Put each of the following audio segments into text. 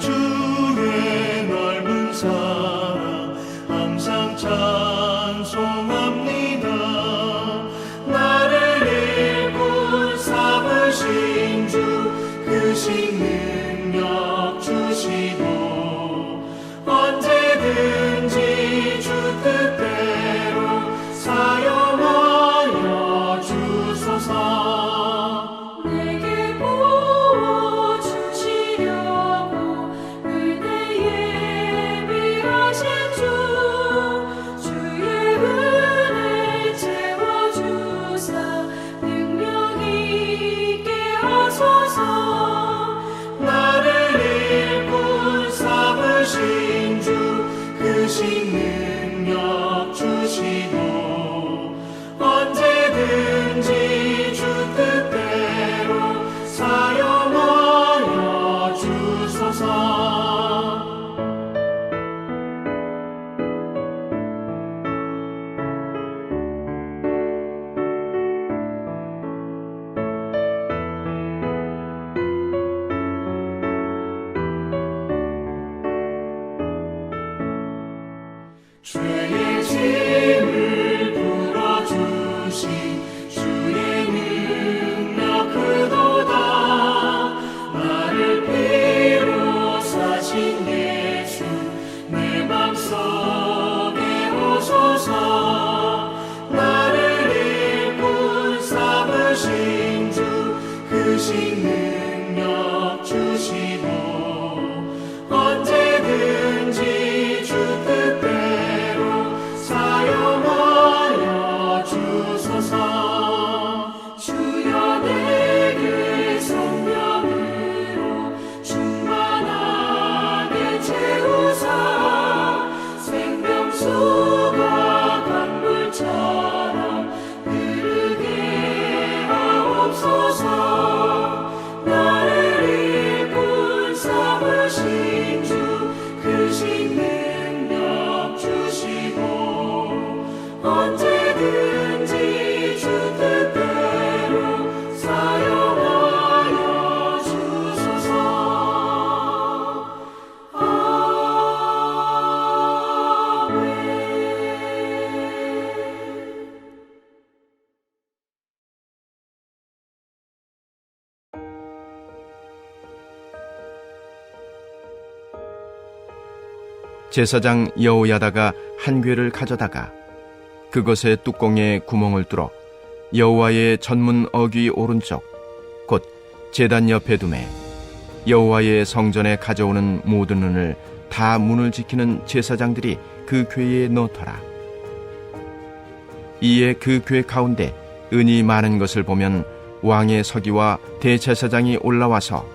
주의 넓은 사랑 항상 찬송합니다. 나를 일꾼 삼으신 주 크신 능력 주시고 언제든지 주 뜻대로 사용하여 주소서. 내게 부어주시려고 은혜 예비하신 주 주의 은혜 채워주사 능력 있게 하소서. 나를 일꾼 삼으신 주 크신 능력 주시고 언제든지 주 뜻대로 사용하여 주소서. 죄의 짐을 풀어주신 주의 능력 크도다. 나를 피로 사신 예수 내 맘속에 오소서. 나를 일꾼 삼으신 주 크신 능력 주시고 언제든지 주 뜻대로 사용하여 주소서. 주여 내게 성령으로 충만하게 채우사 생명수가 강물처럼 흐르게 하옵소서. 나를 일꾼 삼으신 주 크신 능력 주시고 언제든지 주 뜻대로 사용하여 주소서. 아멘. 제사장 여호야다가 한 궤를 가져다가 그것의 뚜껑에 구멍을 뚫어 여호와의 전문 어귀 오른쪽 곧 제단 옆에 두매 여호와의 성전에 가져오는 모든 은을 다 문을 지키는 제사장들이 그 궤에 넣더라. 이에 그 궤 가운데 은이 많은 것을 보면 왕의 서기와 대제사장이 올라와서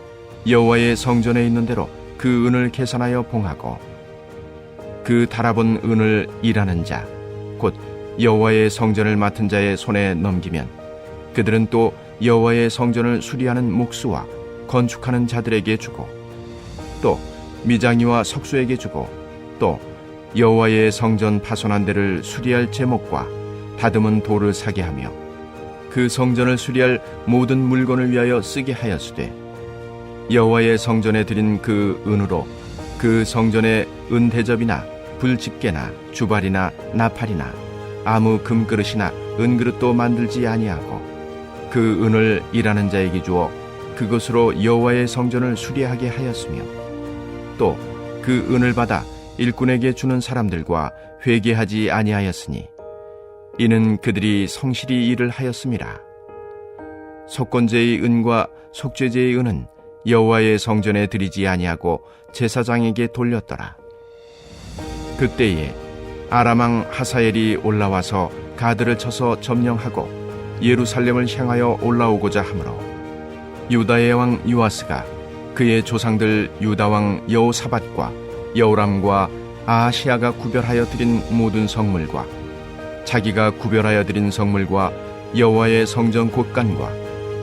여호와의 성전에 있는 대로 그 은을 계산하여 봉하고 그 달아본 은을 일하는 자 곧 여호와의 성전을 맡은 자의 손에 넘기면 그들은 또 여호와의 성전을 수리하는 목수와 건축하는 자들에게 주고 또 미장이와 석수에게 주고 또 여호와의 성전 파손한 데를 수리할 제목과 다듬은 돌을 사게 하며 그 성전을 수리할 모든 물건을 위하여 쓰게 하였으되 여호와의 성전에 드린 그 은으로 그 성전의 은대접이나 불집게나 주발이나 나팔이나 아무 금그릇이나 은그릇도 만들지 아니하고 그 은을 일하는 자에게 주어 그것으로 여호와의 성전을 수리하게 하였으며 또 그 은을 받아 일꾼에게 주는 사람들과 회개하지 아니하였으니 이는 그들이 성실히 일을 하였음이라. 속건제의 은과 속죄제의 은은 여호와의 성전에 드리지 아니하고 제사장에게 돌렸더라. 그때에 아람 왕 하사엘이 올라와서 가드를 쳐서 점령하고 예루살렘을 향하여 올라오고자 하므로 유다의 왕 요아스가 그의 조상들 유다 왕 여호사밧과 여호람과 아하시아가 구별하여 드린 모든 성물과 자기가 구별하여 드린 성물과 여호와의 성전 곳간과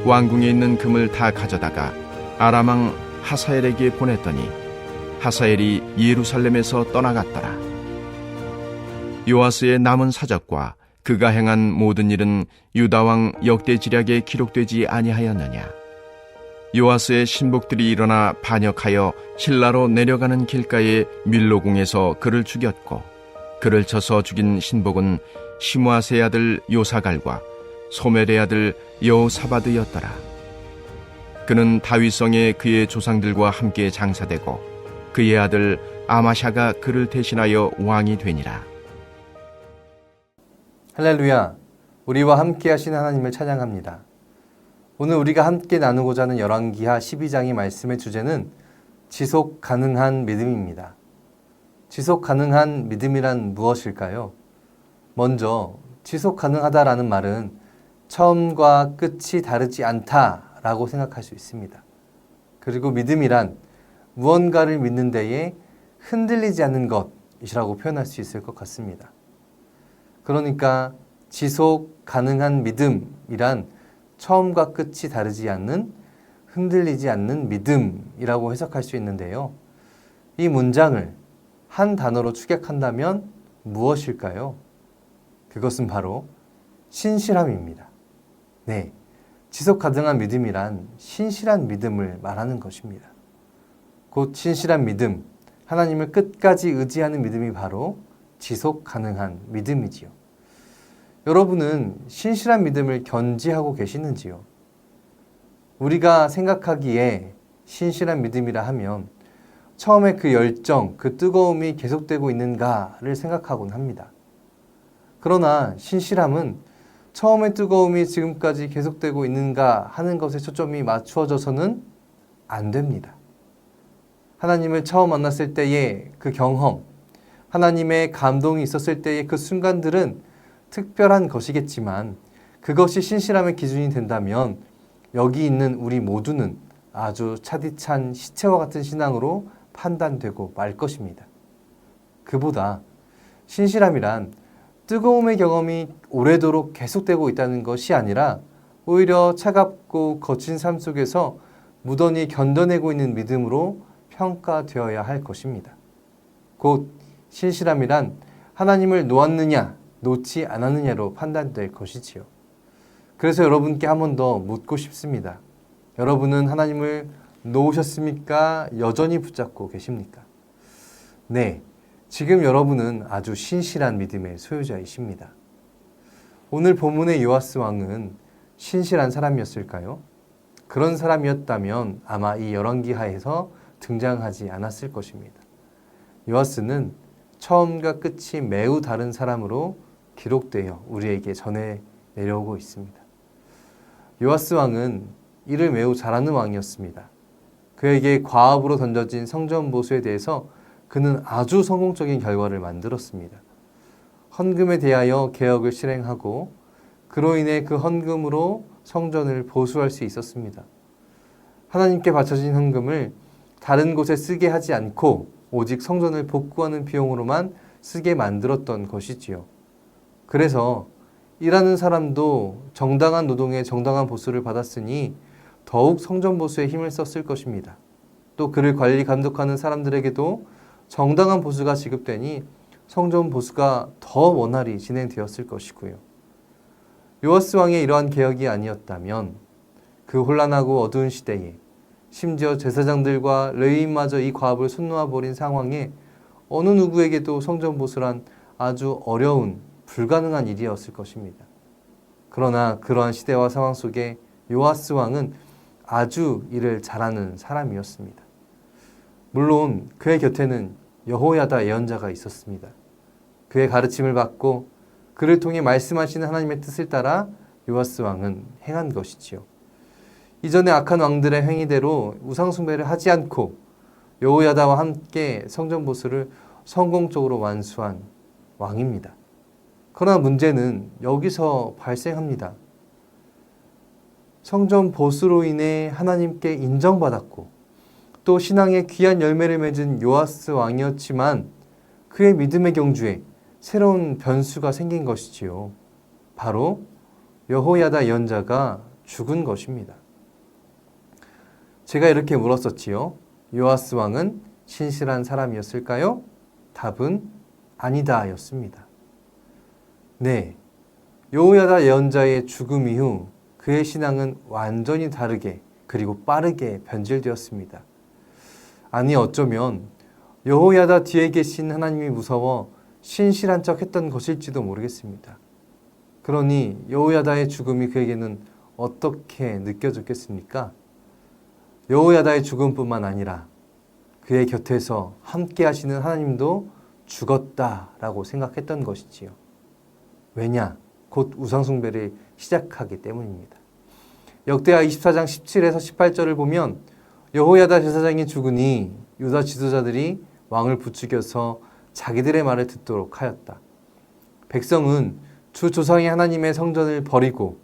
왕궁에 있는 금을 다 가져다가 아람 왕 하사엘에게 보냈더니 하사엘이 예루살렘에서 떠나갔더라. 요아스의 남은 사적과 그가 행한 모든 일은 유다 왕 역대지략에 기록되지 아니하였느냐. 요아스의 신복들이 일어나 반역하여 실라로 내려가는 길가에 밀로궁에서 그를 죽였고, 그를 쳐서 죽인 신복은 시므아스의 아들 요사갈과 소멜의 아들 여호사바드였더라. 그는 다윗성에 그의 조상들과 함께 장사되고 그의 아들 아마샤가 그를 대신하여 왕이 되니라. 할렐루야, 우리와 함께 하신 하나님을 찬양합니다. 오늘 우리가 함께 나누고자 하는 열왕기하 12장의 말씀의 주제는 지속 가능한 믿음입니다. 지속 가능한 믿음이란 무엇일까요? 먼저 지속 가능하다라는 말은 처음과 끝이 다르지 않다라고 생각할 수 있습니다. 그리고 믿음이란 무언가를 믿는 데에 흔들리지 않는 것이라고 표현할 수 있을 것 같습니다. 그러니까 지속 가능한 믿음이란 처음과 끝이 다르지 않는, 흔들리지 않는 믿음이라고 해석할 수 있는데요. 이 문장을 한 단어로 축약한다면 무엇일까요? 그것은 바로 신실함입니다. 네, 지속 가능한 믿음이란 신실한 믿음을 말하는 것입니다. 곧 신실한 믿음, 하나님을 끝까지 의지하는 믿음이 바로 지속 가능한 믿음이지요. 여러분은 신실한 믿음을 견지하고 계시는지요? 우리가 생각하기에 신실한 믿음이라 하면 처음에 그 열정, 그 뜨거움이 계속되고 있는가를 생각하곤 합니다. 그러나 신실함은 처음의 뜨거움이 지금까지 계속되고 있는가 하는 것에 초점이 맞추어져서는 안 됩니다. 하나님을 처음 만났을 때의 그 경험, 하나님의 감동이 있었을 때의 그 순간들은 특별한 것이겠지만 그것이 신실함의 기준이 된다면 여기 있는 우리 모두는 아주 차디찬 시체와 같은 신앙으로 판단되고 말 것입니다. 그보다 신실함이란 뜨거움의 경험이 오래도록 계속되고 있다는 것이 아니라 오히려 차갑고 거친 삶 속에서 무던히 견뎌내고 있는 믿음으로 평가되어야 할 것입니다. 곧 신실함이란 하나님을 놓았느냐 놓지 않았느냐로 판단될 것이지요. 그래서 여러분께 한 번 더 묻고 싶습니다. 여러분은 하나님을 놓으셨습니까? 여전히 붙잡고 계십니까? 네, 지금 여러분은 아주 신실한 믿음의 소유자이십니다. 오늘 본문의 요아스 왕은 신실한 사람이었을까요? 그런 사람이었다면 아마 이 열왕기하에서 등장하지 않았을 것입니다. 요아스는 처음과 끝이 매우 다른 사람으로 기록되어 우리에게 전해 내려오고 있습니다. 요아스 왕은 일을 매우 잘하는 왕이었습니다. 그에게 과업으로 던져진 성전 보수에 대해서 그는 아주 성공적인 결과를 만들었습니다. 헌금에 대하여 개혁을 실행하고 그로 인해 그 헌금으로 성전을 보수할 수 있었습니다. 하나님께 바쳐진 헌금을 다른 곳에 쓰게 하지 않고 오직 성전을 복구하는 비용으로만 쓰게 만들었던 것이지요. 그래서 일하는 사람도 정당한 노동에 정당한 보수를 받았으니 더욱 성전 보수에 힘을 썼을 것입니다. 또 그를 관리 감독하는 사람들에게도 정당한 보수가 지급되니 성전 보수가 더 원활히 진행되었을 것이고요. 요아스 왕의 이러한 개혁이 아니었다면 그 혼란하고 어두운 시대에 심지어 제사장들과 레위인마저 이 과업을 손놓아버린 상황에 어느 누구에게도 성전 보수란 아주 어려운 불가능한 일이었을 것입니다. 그러나 그러한 시대와 상황 속에 요아스 왕은 아주 일을 잘하는 사람이었습니다. 물론 그의 곁에는 여호야다 예언자가 있었습니다. 그의 가르침을 받고 그를 통해 말씀하시는 하나님의 뜻을 따라 요아스 왕은 행한 것이지요. 이전의 악한 왕들의 행위대로 우상숭배를 하지 않고 여호야다와 함께 성전 보수를 성공적으로 완수한 왕입니다. 그러나 문제는 여기서 발생합니다. 성전 보수로 인해 하나님께 인정받았고 또 신앙의 귀한 열매를 맺은 요아스 왕이었지만 그의 믿음의 경주에 새로운 변수가 생긴 것이지요. 바로 여호야다 예언자가 죽은 것입니다. 제가 이렇게 물었었지요. 요아스 왕은 신실한 사람이었을까요? 답은 아니다 였습니다. 네, 여호야다 예언자의 죽음 이후 그의 신앙은 완전히 다르게 그리고 빠르게 변질되었습니다. 아니 어쩌면 여호야다 뒤에 계신 하나님이 무서워 신실한 척 했던 것일지도 모르겠습니다. 그러니 여호야다의 죽음이 그에게는 어떻게 느껴졌겠습니까? 여호야다의 죽음뿐만 아니라 그의 곁에서 함께 하시는 하나님도 죽었다라고 생각했던 것이지요. 왜냐? 곧 우상숭배를 시작하기 때문입니다. 역대하 24장 17에서 18절을 보면 여호야다 제사장이 죽으니 유다 지도자들이 왕을 부추겨서 자기들의 말을 듣도록 하였다. 백성은 주 조상의 하나님의 성전을 버리고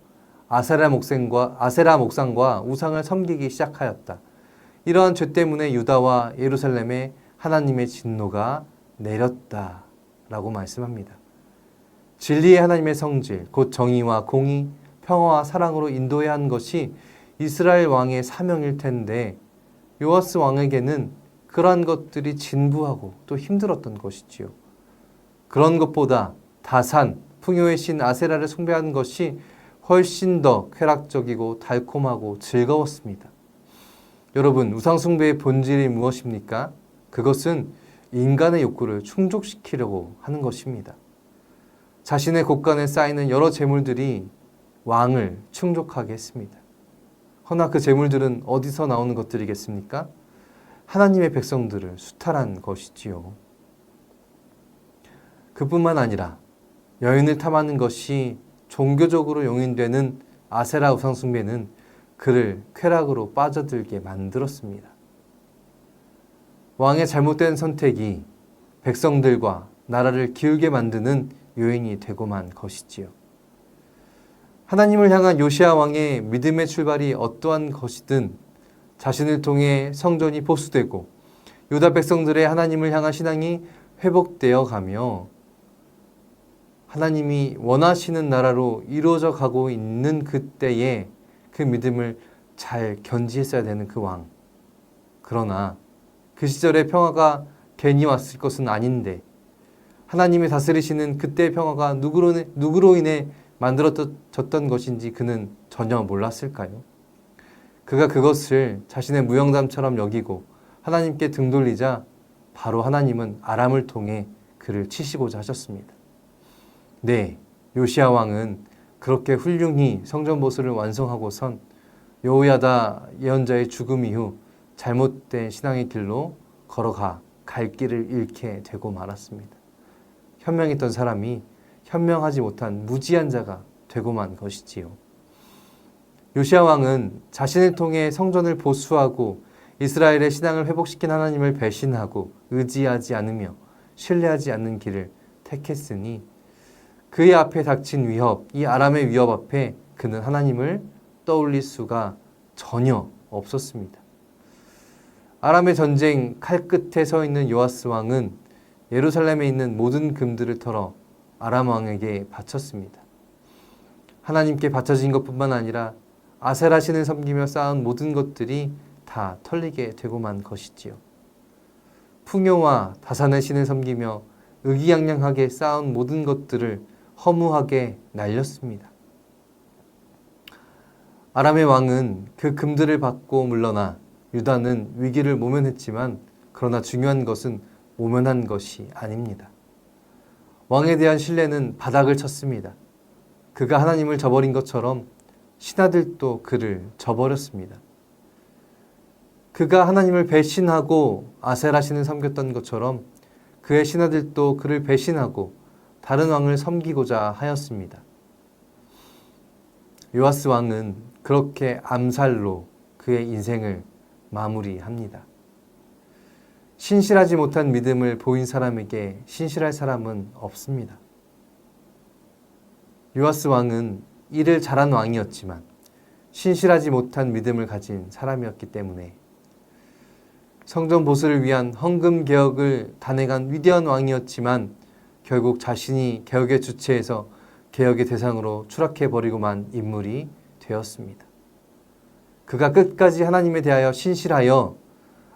아세라 목상과 우상을 섬기기 시작하였다. 이러한 죄 때문에 유다와 예루살렘에 하나님의 진노가 내렸다라고 말씀합니다. 진리의 하나님의 성질, 곧 정의와 공의, 평화와 사랑으로 인도해야 한 것이 이스라엘 왕의 사명일 텐데 요아스 왕에게는 그러한 것들이 진부하고 또 힘들었던 것이지요. 그런 것보다 다산, 풍요의 신 아세라를 숭배하는 것이 훨씬 더 쾌락적이고 달콤하고 즐거웠습니다. 여러분, 우상숭배의 본질이 무엇입니까? 그것은 인간의 욕구를 충족시키려고 하는 것입니다. 자신의 곳간에 쌓이는 여러 재물들이 왕을 충족하게 했습니다. 허나 그 재물들은 어디서 나오는 것들이겠습니까? 하나님의 백성들을 수탈한 것이지요. 그뿐만 아니라 여인을 탐하는 것이 종교적으로 용인되는 아세라 우상숭배는 그를 쾌락으로 빠져들게 만들었습니다. 왕의 잘못된 선택이 백성들과 나라를 기울게 만드는 요인이 되고만 것이지요. 하나님을 향한 요시야 왕의 믿음의 출발이 어떠한 것이든 자신을 통해 성전이 보수되고 유다 백성들의 하나님을 향한 신앙이 회복되어 가며 하나님이 원하시는 나라로 이루어져 가고 있는 그때에 그 믿음을 잘 견지했어야 되는 그 왕. 그러나 그 시절의 평화가 괜히 왔을 것은 아닌데 하나님이 다스리시는 그때의 평화가 누구로 인해 만들어졌던 것인지 그는 전혀 몰랐을까요? 그가 그것을 자신의 무용담처럼 여기고 하나님께 등 돌리자 바로 하나님은 아람을 통해 그를 치시고자 하셨습니다. 네, 요시야 왕은 그렇게 훌륭히 성전 보수를 완성하고선 여호야다 예언자의 죽음 이후 잘못된 신앙의 길로 걸어가 갈 길을 잃게 되고 말았습니다. 현명했던 사람이 현명하지 못한 무지한 자가 되고 만 것이지요. 요시야 왕은 자신을 통해 성전을 보수하고 이스라엘의 신앙을 회복시킨 하나님을 배신하고 의지하지 않으며 신뢰하지 않는 길을 택했으니 그의 앞에 닥친 위협, 이 아람의 위협 앞에 그는 하나님을 떠올릴 수가 전혀 없었습니다. 아람의 전쟁 칼 끝에 서 있는 요아스 왕은 예루살렘에 있는 모든 금들을 털어 아람 왕에게 바쳤습니다. 하나님께 바쳐진 것뿐만 아니라 아세라 신을 섬기며 쌓은 모든 것들이 다 털리게 되고만 것이지요. 풍요와 다산의 신을 섬기며 의기양양하게 쌓은 모든 것들을 허무하게 날렸습니다. 아람의 왕은 그 금들을 받고 물러나 유다는 위기를 모면했지만 그러나 중요한 것은 모면한 것이 아닙니다. 왕에 대한 신뢰는 바닥을 쳤습니다. 그가 하나님을 저버린 것처럼 신하들도 그를 저버렸습니다. 그가 하나님을 배신하고 아세라 신을 섬겼던 것처럼 그의 신하들도 그를 배신하고 다른 왕을 섬기고자 하였습니다. 요아스 왕은 그렇게 암살로 그의 인생을 마무리합니다. 신실하지 못한 믿음을 보인 사람에게 신실할 사람은 없습니다. 요아스 왕은 일을 잘한 왕이었지만 신실하지 못한 믿음을 가진 사람이었기 때문에 성전 보수를 위한 헌금 개혁을 단행한 위대한 왕이었지만 결국 자신이 개혁의 주체에서 개혁의 대상으로 추락해버리고만 인물이 되었습니다. 그가 끝까지 하나님에 대하여 신실하여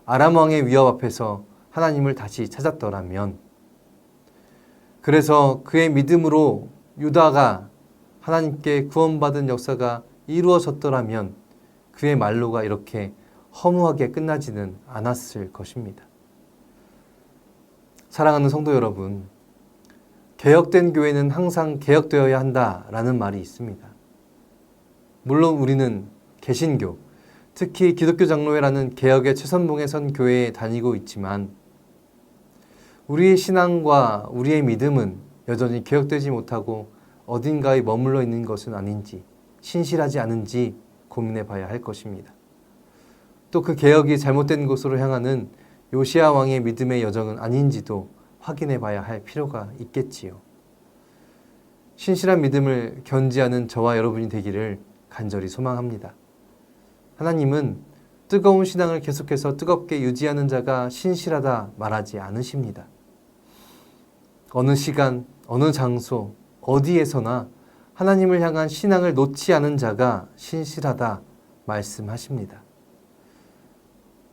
아람 왕의 위협 앞에서 하나님을 다시 찾았더라면, 그래서 그의 믿음으로 유다가 하나님께 구원받은 역사가 이루어졌더라면 그 그의 말로가 이렇게 허무하게 끝나지는 않았을 것입니다. 사랑하는 성도 여러분, 개혁된 교회는 항상 개혁되어야 한다라는 말이 있습니다. 물론 우리는 개신교, 특히 기독교 장로회라는 개혁의 최선봉에 선 교회에 다니고 있지만 우리의 신앙과 우리의 믿음은 여전히 개혁되지 못하고 어딘가에 머물러 있는 것은 아닌지, 신실하지 않은지 고민해 봐야 할 것입니다. 또 그 개혁이 잘못된 곳으로 향하는 요시야 왕의 믿음의 여정은 아닌지도 확인해 봐야 할 필요가 있겠지요. 신실한 믿음을 견지하는 저와 여러분이 되기를 간절히 소망합니다. 하나님은 뜨거운 신앙을 계속해서 뜨겁게 유지하는 자가 신실하다 말하지 않으십니다. 어느 시간, 어느 장소, 어디에서나 하나님을 향한 신앙을 놓지 않은 자가 신실하다 말씀하십니다.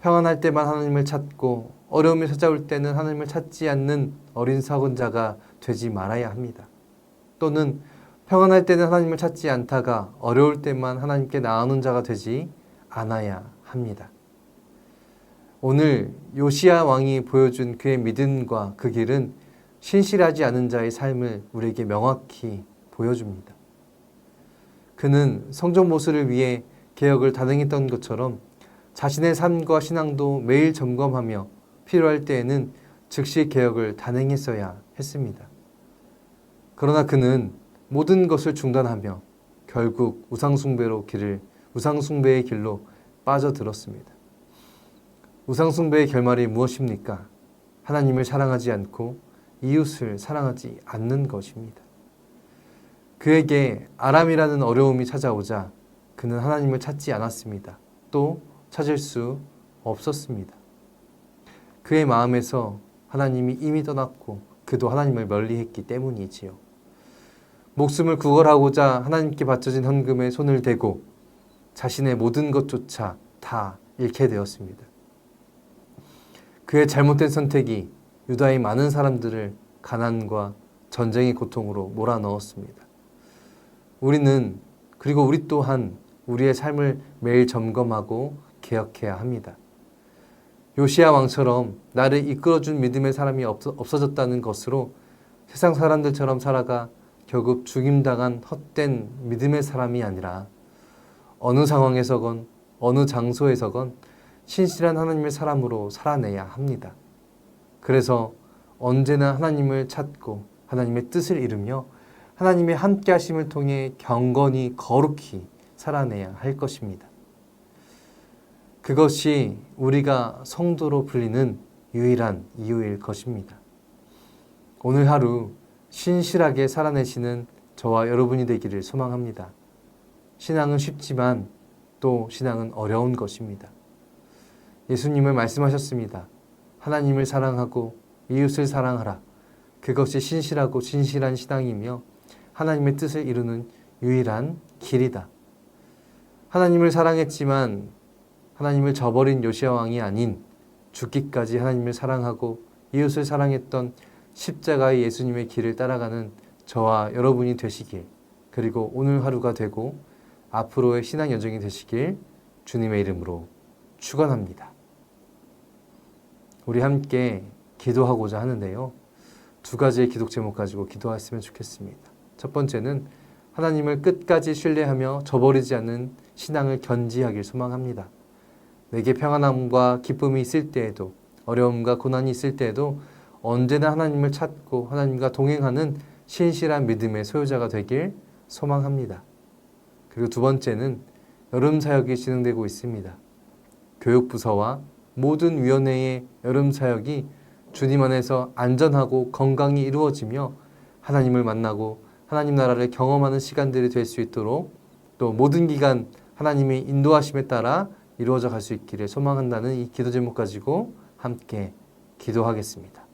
평안할 때만 하나님을 찾고 어려움이 찾아올 때는 하나님을 찾지 않는 어린 사건자가 되지 말아야 합니다. 또는 평안할 때는 하나님을 찾지 않다가 어려울 때만 하나님께 나아오는 자가 되지 않아야 합니다. 오늘 요시야 왕이 보여준 그의 믿음과 그 길은 신실하지 않은 자의 삶을 우리에게 명확히 보여줍니다. 그는 성전 모수를 위해 개혁을 단행했던 것처럼 자신의 삶과 신앙도 매일 점검하며 필요할 때에는 즉시 개혁을 단행했어야 했습니다. 그러나 그는 모든 것을 중단하며 결국 우상숭배의 길로 빠져들었습니다. 우상숭배의 결말이 무엇입니까? 하나님을 사랑하지 않고 이웃을 사랑하지 않는 것입니다. 그에게 아람이라는 어려움이 찾아오자 그는 하나님을 찾지 않았습니다. 또 찾을 수 없었습니다. 그의 마음에서 하나님이 이미 떠났고 그도 하나님을 멀리했기 때문이지요. 목숨을 구걸하고자 하나님께 바쳐진 헌금에 손을 대고 자신의 모든 것조차 다 잃게 되었습니다. 그의 잘못된 선택이 유다의 많은 사람들을 가난과 전쟁의 고통으로 몰아넣었습니다. 우리 또한 우리의 삶을 매일 점검하고 개혁해야 합니다. 요시야 왕처럼 나를 이끌어준 믿음의 사람이 없어졌다는 것으로 세상 사람들처럼 살아가 결국 죽임당한 헛된 믿음의 사람이 아니라 어느 상황에서건 어느 장소에서건 신실한 하나님의 사람으로 살아내야 합니다. 그래서 언제나 하나님을 찾고 하나님의 뜻을 이루며 하나님의 함께 하심을 통해 경건히 거룩히 살아내야 할 것입니다. 그것이 우리가 성도로 불리는 유일한 이유일 것입니다. 오늘 하루 신실하게 살아내시는 저와 여러분이 되기를 소망합니다. 신앙은 쉽지만 또 신앙은 어려운 것입니다. 예수님은 말씀하셨습니다. 하나님을 사랑하고 이웃을 사랑하라. 그것이 신실하고 진실한 신앙이며 하나님의 뜻을 이루는 유일한 길이다. 하나님을 사랑했지만 하나님을 저버린 요시야 왕이 아닌 죽기까지 하나님을 사랑하고 이웃을 사랑했던 십자가의 예수님의 길을 따라가는 저와 여러분이 되시길, 그리고 오늘 하루가 되고 앞으로의 신앙 여정이 되시길 주님의 이름으로 축원합니다. 우리 함께 기도하고자 하는데요. 두 가지의 기도 제목 가지고 기도했으면 좋겠습니다. 첫 번째는 하나님을 끝까지 신뢰하며 저버리지 않는 신앙을 견지하길 소망합니다. 내게 평안함과 기쁨이 있을 때에도 어려움과 고난이 있을 때에도 언제나 하나님을 찾고 하나님과 동행하는 신실한 믿음의 소유자가 되길 소망합니다. 그리고 두 번째는 여름 사역이 진행되고 있습니다. 교육부서와 모든 위원회의 여름 사역이 주님 안에서 안전하고 건강히 이루어지며 하나님을 만나고 하나님 나라를 경험하는 시간들이 될 수 있도록 또 모든 기간 하나님의 인도하심에 따라 이루어져 갈 수 있기를 소망한다는 이 기도 제목 가지고 함께 기도하겠습니다.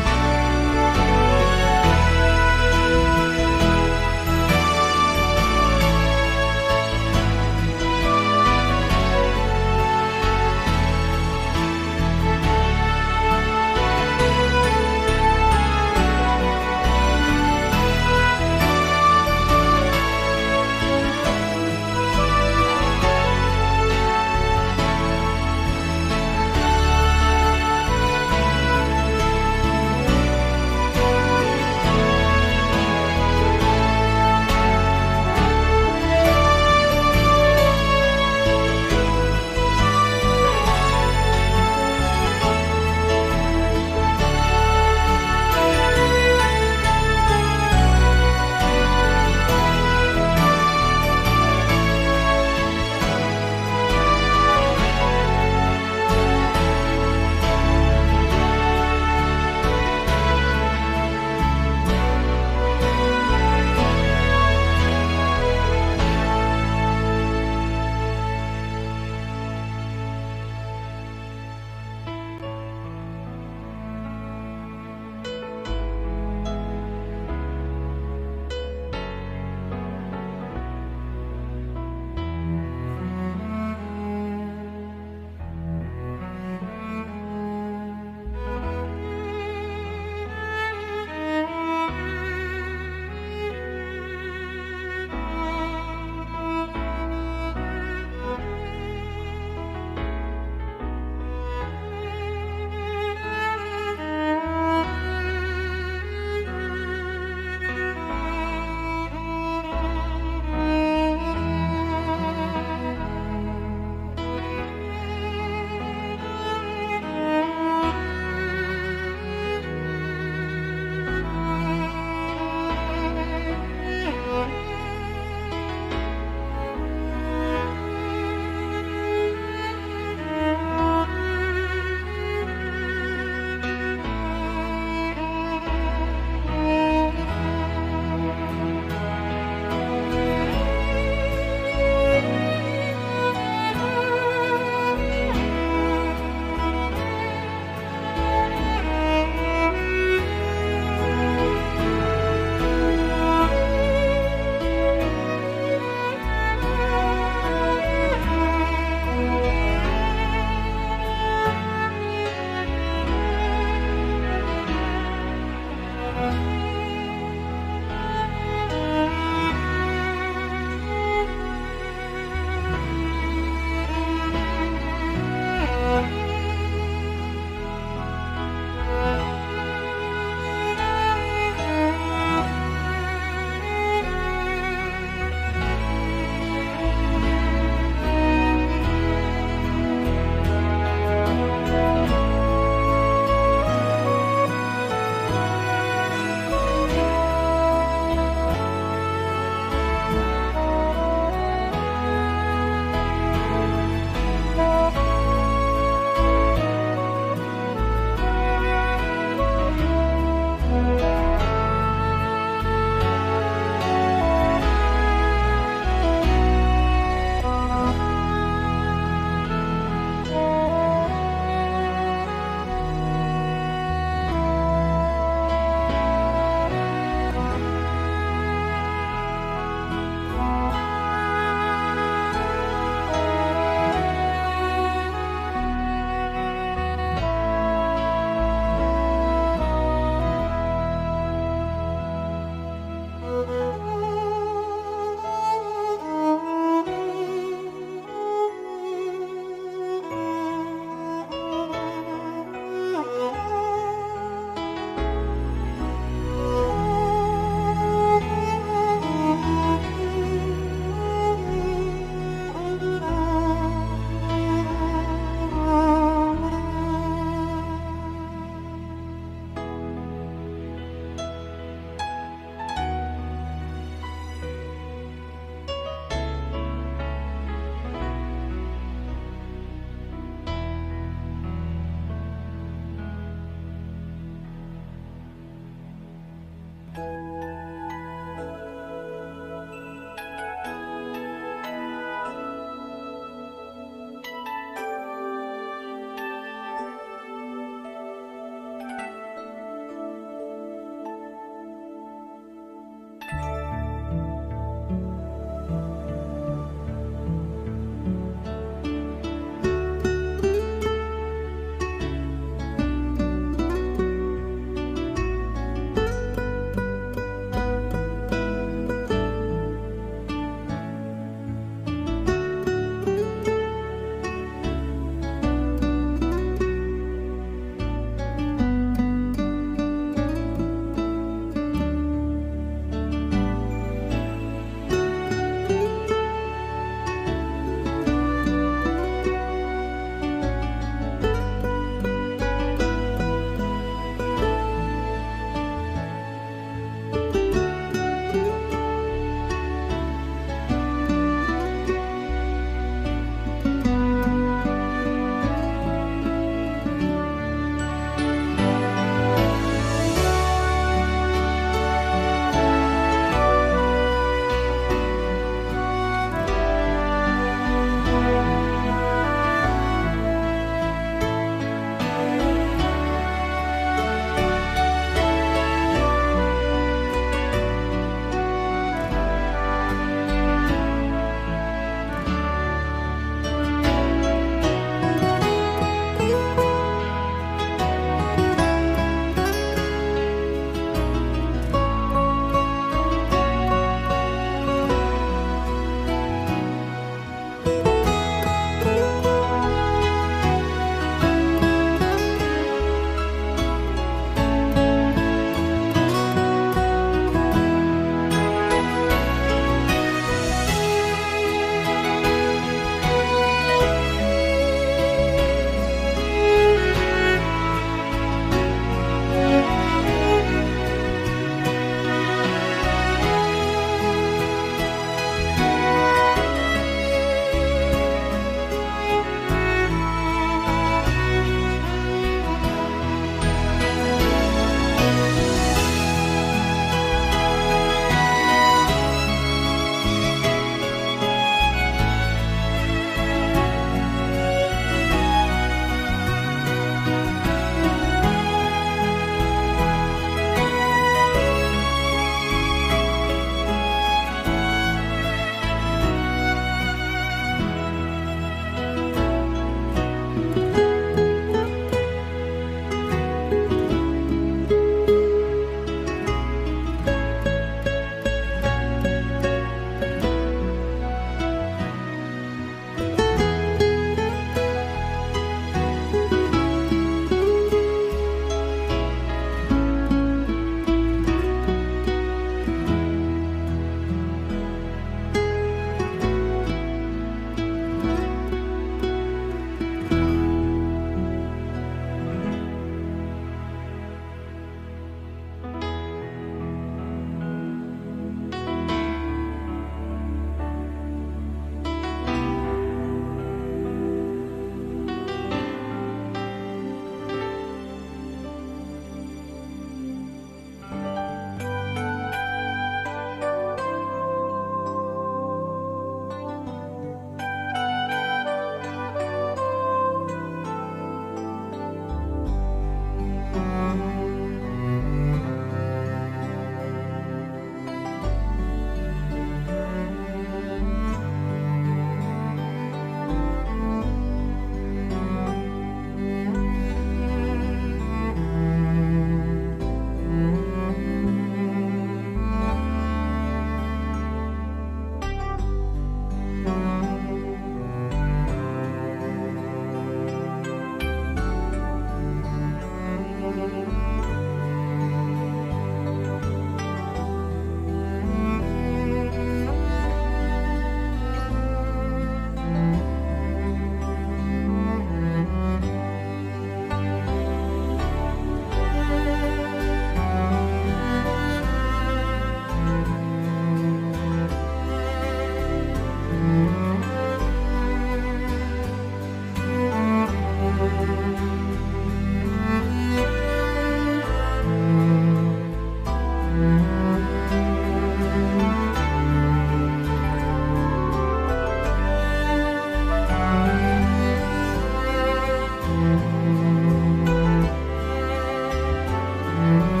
아멘.